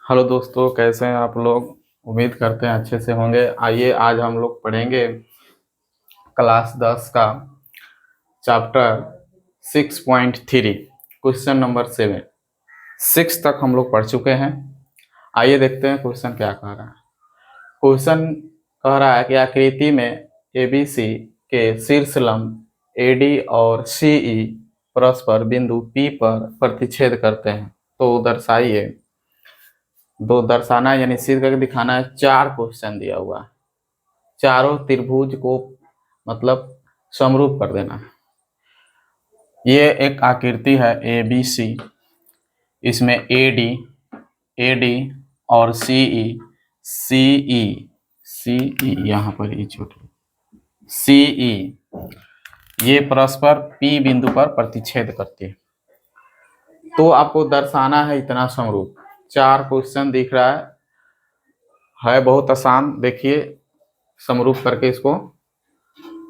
Hello दोस्तों, कैसे हैं आप लोग। उम्मीद करते हैं अच्छे से होंगे। आइए आज हम लोग पढ़ेंगे क्लास 10 का चैप्टर 6.3 क्वेश्चन नंबर 7। 6 तक हम लोग पढ़ चुके हैं। आइए देखते हैं क्वेश्चन क्या कह रहा है। क्वेश्चन कह रहा है कि आकृति में एबीसी के शीर्ष लंब एडी और सीई परस्पर बिंदु पी पर प्रतिच्छेद करते हैं, तो दर्शाइए। दो दर्शाना यानी सिद्ध करके दिखाना है। 4 क्वेश्चन दिया हुआ है। चारों त्रिभुज को मतलब समरूप कर देना है। ये एक आकृति है ए बी सी। इसमें ए डी और सीई यहाँ पर ये छोटे सीई ये परस्पर पी बिंदु पर प्रतिच्छेद करती है। तो आपको दर्शाना है इतना समरूप। 4 क्वेश्चन दिख रहा है बहुत आसान। देखिए समरूप करके इसको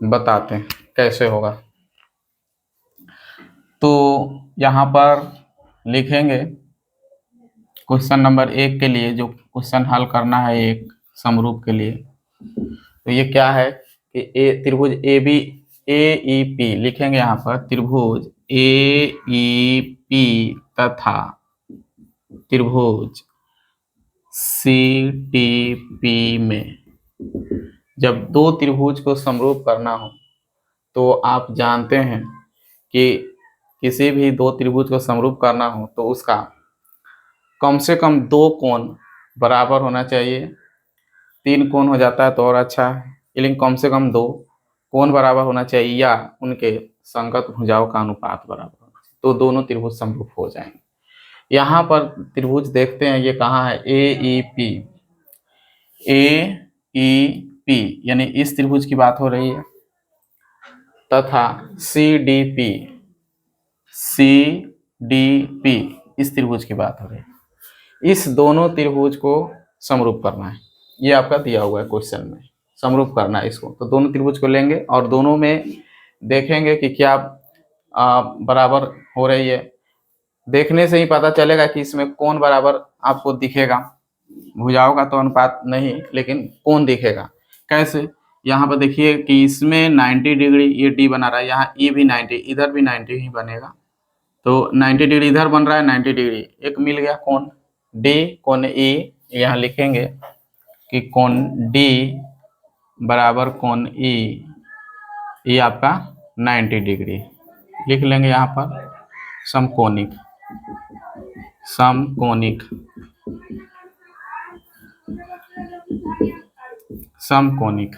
बताते हैं कैसे होगा। तो यहाँ पर लिखेंगे क्वेश्चन नंबर 1 के लिए जो क्वेश्चन हल करना है एक समरूप के लिए। तो ये क्या है कि ए त्रिभुज A B A E P लिखेंगे। यहाँ पर त्रिभुज ए ई पी तथा त्रिभुज सी टी पी में जब दो त्रिभुज को समरूप करना हो तो आप जानते हैं कि किसी भी दो त्रिभुज को समरूप करना हो तो उसका कम से कम 2 कोण बराबर होना चाहिए। 3 कोण हो जाता है तो और अच्छा है, लेकिन कम से कम 2 कोण बराबर होना चाहिए या उनके संगत भुजाओं का अनुपात बराबर होना चाहिए, तो दोनों त्रिभुज समरूप हो जाएंगे। यहाँ पर त्रिभुज देखते हैं, ये कहाँ है, ए ई पी यानी इस त्रिभुज की बात हो रही है, तथा सी डी पी इस त्रिभुज की बात हो रही है। इस दोनों त्रिभुज को समरूप करना है। ये आपका दिया हुआ है क्वेश्चन में, समरूप करना है इसको। तो दोनों त्रिभुज को लेंगे और दोनों में देखेंगे कि क्या बराबर हो रही है। देखने से ही पता चलेगा कि इसमें कौन बराबर आपको दिखेगा। भुजाओं का तो अनुपात नहीं, लेकिन कौन दिखेगा कैसे। यहाँ पर देखिए कि इसमें 90 डिग्री ये डी बना रहा है, यहाँ ई भी 90, इधर भी 90 ही बनेगा। तो 90 डिग्री इधर बन रहा है, 90 डिग्री एक मिल गया कोण डी। कोण ई यहाँ लिखेंगे कि कोण डी बराबर कोण ई, ये आपका 90 डिग्री लिख लेंगे। यहाँ पर समकोणिक समकोणिक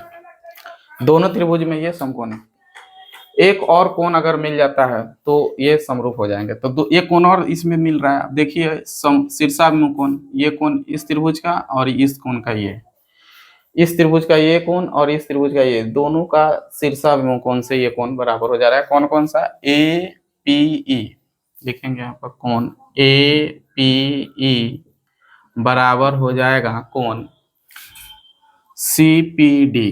दोनों त्रिभुज में ये समकोणिक। एक और कोण अगर मिल जाता है तो ये समरूप हो जाएंगे। तो एक कोण और इसमें मिल रहा है, देखिए शीर्षाभिमुख कोण, ये कोण इस त्रिभुज का और इस कोण का, ये इस त्रिभुज का ये कोण और इस त्रिभुज का ये, दोनों का शीर्षाभिमुख कोण से ये कोण बराबर हो जा रहा है। कौन कौन सा, ए पी ई लिखेंगे यहाँ पर। कोण ए पी ई बराबर हो जाएगा कोण सी पी डी।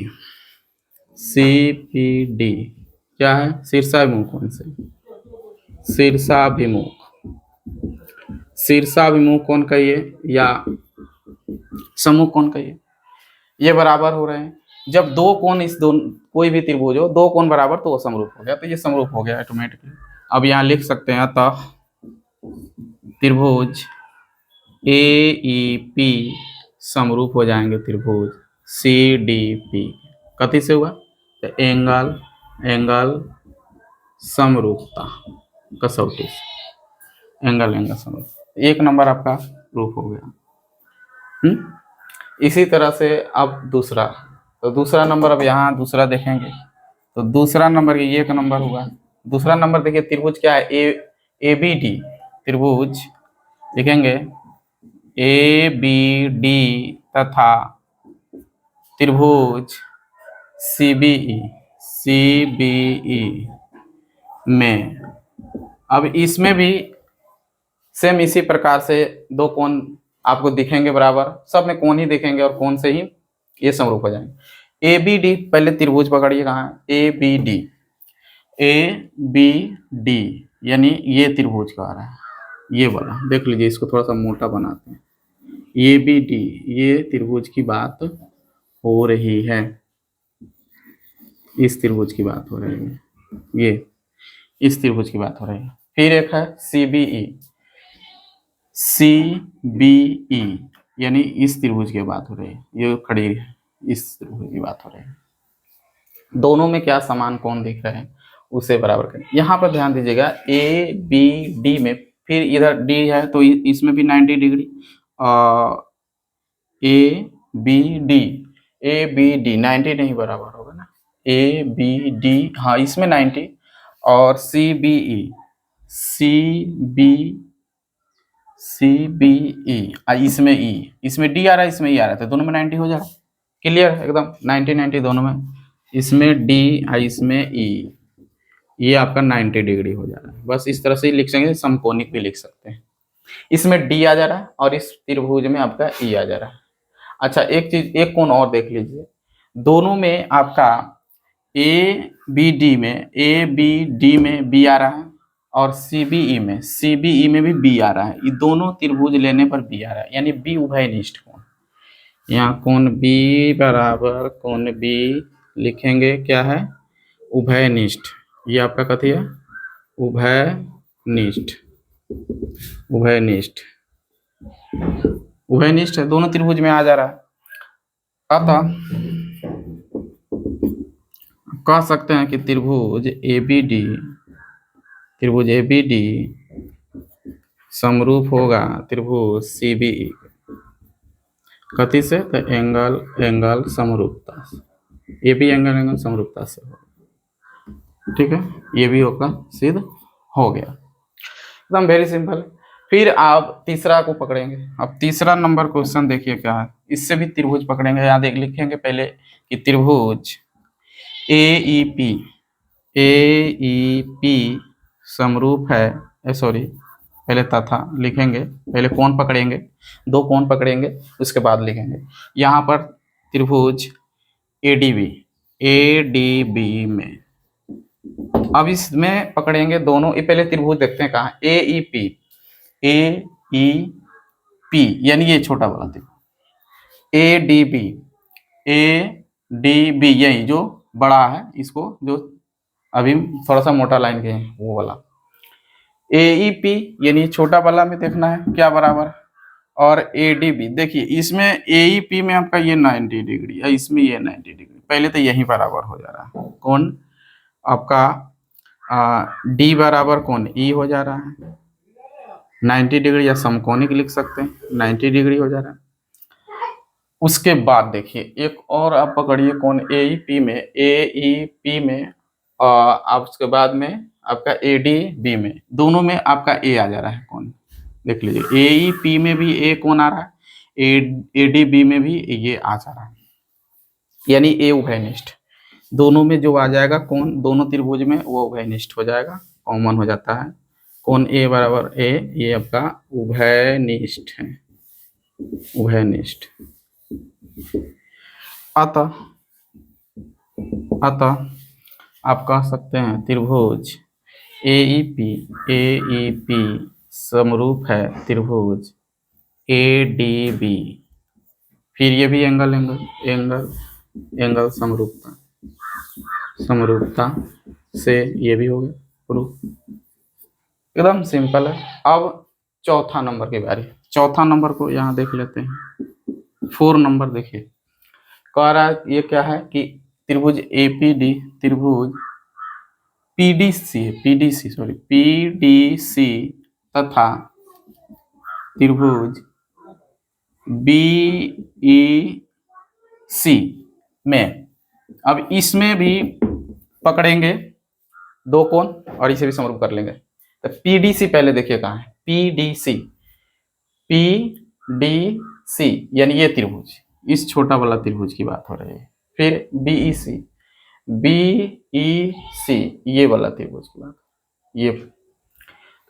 क्या है, शीर्षाभिमुख कोण से, शीर्षाभिमुख कोण कहिए या समूह कोण कहिए, ये बराबर हो रहे हैं। जब दो कोण इस दोनों कोई भी त्रिभुज हो, 2 कोण बराबर तो वो समरूप हो गया। तो ये समरूप हो गया ऑटोमेटिकली। अब यहाँ लिख सकते हैं, अतः त्रिभुज ए ई पी समरूप हो जाएंगे त्रिभुज सी डी पी। कथी से हुआ, तो एंगल समरूपता कसौटी से, एंगल समरूप। 1 नंबर आपका प्रूफ हो गया। इसी तरह से अब दूसरा, तो दूसरा नंबर अब यहाँ दूसरा देखेंगे। तो दूसरा नंबर ये 1 नंबर हुआ। दूसरा नंबर देखिए, त्रिभुज क्या है, ए बी डी त्रिभुज लिखेंगे ए बी डी तथा त्रिभुज सी बी ई में। अब इसमें भी सेम इसी प्रकार से 2 कोण आपको दिखेंगे बराबर, सब में कोण ही दिखेंगे और कोण से ही ये समरूप हो जाएंगे। ए बी डी पहले त्रिभुज पकड़िए, कहाँ है, ए बी डी यानी ये त्रिभुज का आ रहा है, ये वाला देख लीजिए। इसको थोड़ा सा मोटा बनाते हैं, ए बी डी, ये त्रिभुज की बात हो रही है, इस त्रिभुज की बात हो रही है, ये इस त्रिभुज की बात हो रही है। फिर एक है C B E, C B E यानी इस त्रिभुज की बात हो रही है, ये खड़ी है, इस त्रिभुज की बात हो रही है। दोनों में क्या समान कोण दिख रहे हैं उसे बराबर करें। यहाँ पर ध्यान दीजिएगा ए बी डी में, फिर इधर डी है तो इसमें भी 90 degree, A B D, A B D 90 नहीं बराबर होगा ना, ए बी डी हाँ इसमें 90, और C B E, C B E इसमें ई, इसमें डी आ रहा है, इसमें ई आ रहा है, तो दोनों में 90 हो जाएगा। क्लियर एकदम 90 90 दोनों में, इसमें डी इसमें ई, ये आपका 90 डिग्री हो जा रहा है। बस इस तरह से लिख सकते हैं, समकोणिक भी लिख सकते हैं। इसमें डी आ जा रहा है और इस त्रिभुज में आपका ई आ जा रहा है। अच्छा एक चीज, एक कोण और देख लीजिए, दोनों में आपका ए बी डी में बी आ रहा है, और सी बी ई में भी बी आ रहा है। ये दोनों त्रिभुज लेने पर बी आ रहा है, यानी बी उभयनिष्ठ कोण। यहाँ कोण बी बराबर कोण बी लिखेंगे, क्या है, उभयनिष्ठ। ये आपका कथी है, उभयनिष्ठ, उभयनिष्ठ, उभयनिष्ठ है, दोनों त्रिभुज में आ जा रहा है। अतः कह सकते हैं कि त्रिभुज ए बी डी समरूप होगा त्रिभुज सी बी ई, कथी से, तो एंगल समरूपता से, ये भी एंगल समरूपता से होगा। ठीक है, ये भी होगा, सिद्ध हो गया, एकदम वेरी सिंपल। फिर आप तीसरा को पकड़ेंगे। अब तीसरा नंबर क्वेश्चन देखिए क्या है, इससे भी त्रिभुज पकड़ेंगे। यहाँ देख लिखेंगे पहले कि त्रिभुज ए ई पी समरूप है, सॉरी पहले तथा लिखेंगे, पहले कोण पकड़ेंगे, दो कोण पकड़ेंगे उसके बाद लिखेंगे। यहाँ पर त्रिभुज ए डी बी में, अब इसमें पकड़ेंगे दोनों, ये पहले त्रिभुज देखते हैं कहाँ, ए ई पी यानी ये छोटा वाला त्रिभुज, ए डी बी यही जो बड़ा है, इसको जो अभी थोड़ा सा मोटा लाइन के हैं वो वाला, ए ई पी यानी छोटा वाला में देखना है क्या बराबर, और ए डी बी देखिए इसमें ए ई पी में आपका ये 90 डिग्री है, इसमें ये 90 डिग्री, पहले तो यही बराबर हो जा रहा है, कौन आपका डी बराबर कौन ई हो जा रहा है 90 डिग्री, या समकोणिक लिख सकते हैं 90 डिग्री हो जा रहा है। उसके बाद देखिए एक और आप पकड़िए कौन ए ई पी में आप उसके बाद में आपका ए डी बी में, दोनों में आपका ए आ जा रहा है कौन, देख लीजिए ए ई पी में भी ए कौन आ रहा है, ए डी बी में भी ये आ जा रहा है, यानी ए उभयनिष्ठ, दोनों में जो आ जाएगा कौन, दोनों त्रिभुज में वो उभयनिष्ठ हो जाएगा, कॉमन हो जाता है, कौन ए बराबर ए, ये आपका उभयनिष्ठ है, उभयनिष्ठ। अतः आप कह सकते हैं त्रिभुज ए ई पी समरूप है त्रिभुज ए डी बी, फिर ये भी एंगल समरूपता से ये भी हो गया प्रूफ, एकदम सिंपल है। अब चौथा नंबर की बारी, चौथा नंबर को यहाँ देख लेते हैं। 4 नंबर देखिए, कह रहा है ये क्या है कि त्रिभुज एपीडी, त्रिभुज पीडीसी तथा त्रिभुज बीईसी में, अब इसमें भी पकड़ेंगे दो कोण और इसे भी समरूप कर लेंगे। तो पीडीसी पहले देखिए कहाँ है, पीडीसी यानी ये त्रिभुज, इस छोटा वाला त्रिभुज की बात हो रही है। फिर बीईसी ये वाला त्रिभुज की बात, ये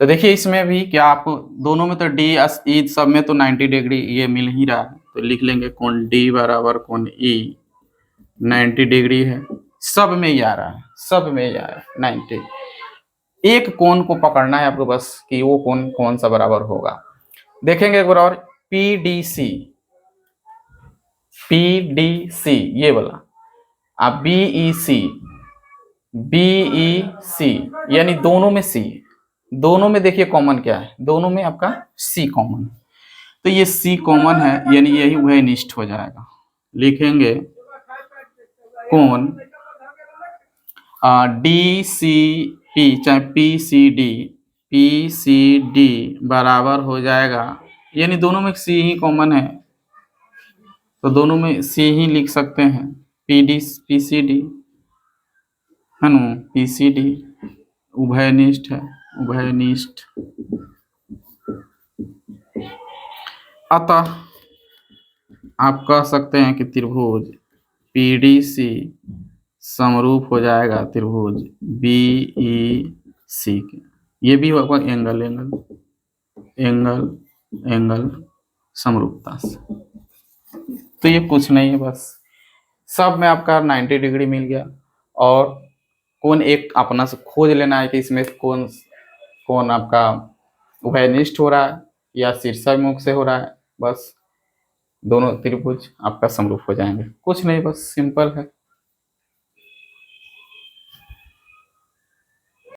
तो देखिए इसमें भी क्या आपको दोनों में तो डी ई सब में तो 90 डिग्री ये मिल ही रहा है, तो लिख लेंगे कोण डी बराबर कोण ई 90 डिग्री है, सब में ही आ रहा है, सब में ही आ रहा है 90। एक कोण को पकड़ना है आपको बस कि वो कोण कौन सा बराबर होगा। देखेंगे एक बार और, PDC, PDC ये वाला, आप BEC, BEC यानी दोनों में C, दोनों में देखिए कॉमन क्या है, दोनों में आपका C कॉमन, तो ये C कॉमन है यानी यही उभयनिष्ठ हो जाएगा। लिखेंगे कोण DCP चाहे PCD बराबर हो जाएगा, यानी दोनों में C ही कॉमन है तो दोनों में C ही लिख सकते हैं, PCD है ना, PCD उभयनिष्ठ है, उभयनिष्ठ। अतः आप कह सकते हैं कि त्रिभुज PDC समरूप हो जाएगा त्रिभुज BEC के। ये भी होगा एंगल एंगल एंगल एंगल समरूपता से। तो ये कुछ नहीं है, बस सब में आपका 90 डिग्री मिल गया, और कौन एक अपना से खोज लेना है कि इसमें कौन कौन आपका उभयनिष्ठ हो रहा है या शीर्षाभिमुख से हो रहा है, बस दोनों त्रिभुज आपका समरूप हो जाएंगे। कुछ नहीं, बस सिंपल है।